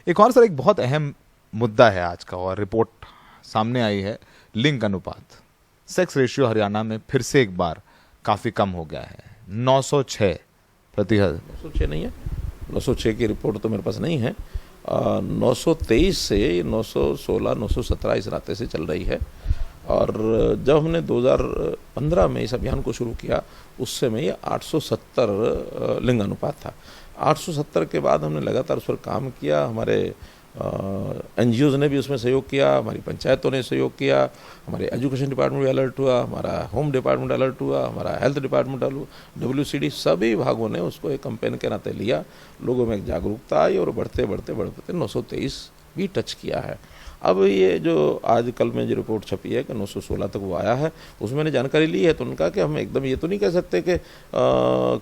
एक और सर, एक बहुत अहम मुद्दा है आज का और रिपोर्ट सामने आई है, लिंग अनुपात। सेक्स रेशियो हरियाणा में फिर से एक बार काफ़ी कम हो गया है, 906%। 906 नहीं है, 906 की रिपोर्ट तो मेरे पास नहीं है। 923 से 916, 917 इस रास्ते से चल रही है। और जब हमने 2015 में इस अभियान को शुरू किया उस समय ये 870 लिंग अनुपात था। 870 के बाद हमने लगातार उस पर काम किया। हमारे NGOs ने भी उसमें सहयोग किया, हमारी पंचायतों ने सहयोग किया, हमारे एजुकेशन डिपार्टमेंट भी अलर्ट हुआ, हमारा होम डिपार्टमेंट अलर्ट हुआ, हमारा हेल्थ डिपार्टमेंट WCD, सभी भागों ने उसको एक कैंपेन के नाते लिया। लोगों में एक जागरूकता आई और बढ़ते बढ़ते बढ़ते 923 भी टच किया है। अब ये जो आज कल में जो रिपोर्ट छपी है कि 916 तक वो आया है, उसमें मैंने जानकारी ली है तो उनका कि हम एकदम ये तो नहीं कह सकते कि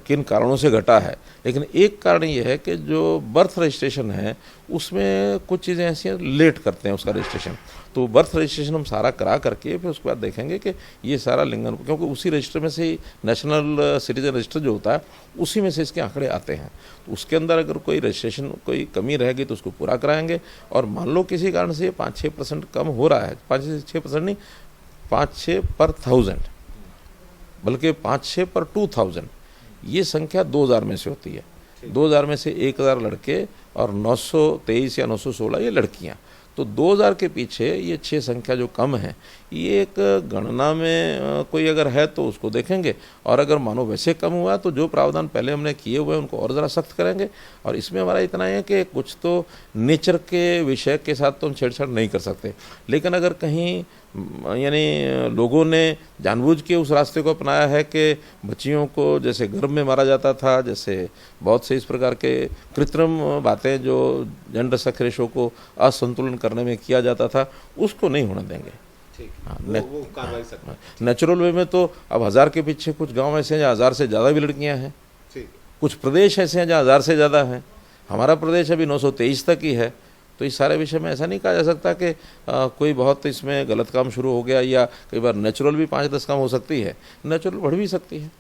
किन कारणों से घटा है, लेकिन एक कारण ये है कि जो बर्थ रजिस्ट्रेशन है उसमें कुछ चीज़ें ऐसी हैं लेट करते हैं उसका रजिस्ट्रेशन। तो बर्थ रजिस्ट्रेशन हम सारा करा करके फिर उसके बाद देखेंगे कि ये सारा लिंगन, क्योंकि उसी रजिस्टर में से ही नेशनल सिटीजन रजिस्टर जो होता है उसी में से इसके आंकड़े आते हैं। तो उसके अंदर अगर कोई रजिस्ट्रेशन कोई कमी रहेगी तो उसको पूरा कराएंगे। और मान लो किसी कारण से 5-6% कम हो रहा है, 5-6% नहीं, 5-6 पर 1000, बल्कि 5-6 पर 2000, ये संख्या 2000 में से होती है। 2000 में से 1000 लड़के और 923 या 916 ये लड़कियां। तो 2000 के पीछे ये 6 संख्या जो कम है, ये एक गणना में कोई अगर है तो उसको देखेंगे, और अगर मानो वैसे कम हुआ तो जो प्रावधान पहले हमने किए हुए हैं उनको और ज़रा सख्त करेंगे। और इसमें हमारा इतना है कि कुछ तो नेचर के विषय के साथ तो हम छेड़छाड़ नहीं कर सकते, लेकिन अगर कहीं यानी लोगों ने जानबूझ के उस रास्ते को अपनाया है कि बच्चियों को जैसे गर्भ में मारा जाता था, जैसे बहुत से इस प्रकार के कृत्रिम बातें जो जेंडर सेक्स रेशो को असंतुलन करने में किया जाता था, उसको नहीं होने देंगे। नेचुरल वे में तो अब 1000 के पीछे कुछ गांव ऐसे हैं जहाँ 1000 से ज़्यादा भी लड़कियां हैं, कुछ प्रदेश ऐसे हैं जहाँ 1000 से ज़्यादा हैं। हमारा प्रदेश अभी 923 तक ही है। तो इस सारे विषय में ऐसा नहीं कहा जा सकता कि कोई बहुत इसमें गलत काम शुरू हो गया, या कई बार नेचुरल भी 5-10 कम हो सकती है, नेचुरल बढ़ भी सकती है।